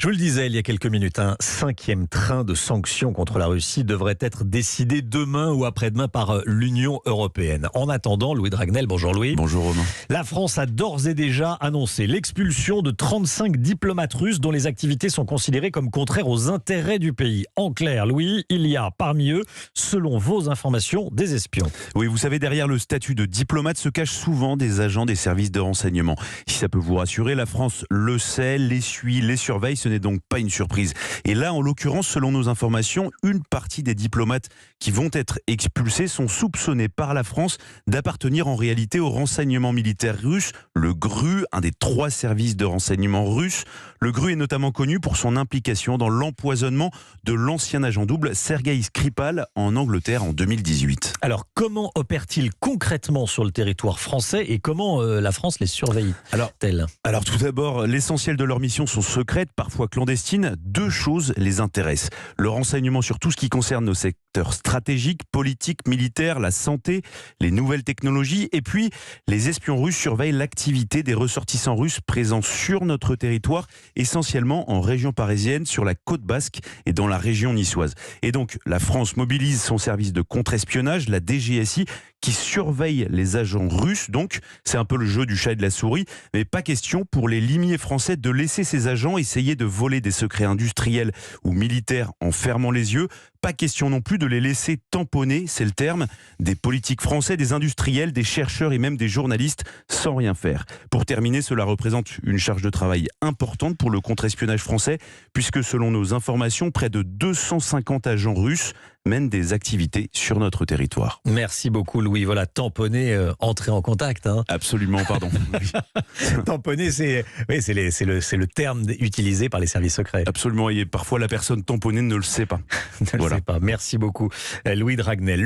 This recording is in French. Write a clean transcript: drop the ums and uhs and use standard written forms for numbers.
Je vous le disais il y a quelques minutes, un 5e train de sanctions contre la Russie devrait être décidé demain ou après-demain par l'Union européenne. En attendant, Louis Dragnel, bonjour Louis. Bonjour Romain. La France a d'ores et déjà annoncé l'expulsion de 35 diplomates russes dont les activités sont considérées comme contraires aux intérêts du pays. En clair, Louis, il y a parmi eux, selon vos informations, des espions. Oui, vous savez, derrière le statut de diplomate se cachent souvent des agents des services de renseignement. Si ça peut vous rassurer, la France le sait, les suit, les surveille, ce n'est donc pas une surprise. Et là, en l'occurrence, selon nos informations, une partie des diplomates qui vont être expulsés sont soupçonnés par la France d'appartenir en réalité au renseignement militaire russe, le GRU, un des 3 services de renseignement russes. Le GRU est notamment connu pour son implication dans l'empoisonnement de l'ancien agent double Sergueï Skripal en Angleterre en 2018. Alors, comment opèrent-ils concrètement sur le territoire français et comment la France les surveille-t-elle ? Alors tout d'abord, l'essentiel de leurs missions sont secrètes, parfois clandestines. 2 choses les intéressent. Le renseignement sur tout ce qui concerne nos secteurs stratégiques, politiques, militaires, la santé, les nouvelles technologies. Et puis, les espions russes surveillent l'activité des ressortissants russes présents sur notre territoire, essentiellement en région parisienne, sur la côte basque et dans la région niçoise. Et donc, la France mobilise son service de contre-espionnage, la DGSI, qui surveille les agents russes. Donc, c'est un peu le jeu du chat et de la souris. Mais pas question pour les limiers français de laisser ces agents essayer de voler des secrets industriels ou militaires en fermant les yeux. Pas question non plus de les laisser tamponner, c'est le terme, des politiques français, des industriels, des chercheurs et même des journalistes sans rien faire. Pour terminer, cela représente une charge de travail importante pour le contre-espionnage français, puisque selon nos informations, près de 250 agents russes mènent des activités sur notre territoire. Merci beaucoup Louis. Voilà, tamponner, entrer en contact. Absolument, pardon. Tamponner, c'est le terme utilisé par les services secrets. Absolument, et parfois la personne tamponnée ne le sait pas. Ne le sait pas. Merci beaucoup Louis Dragnel.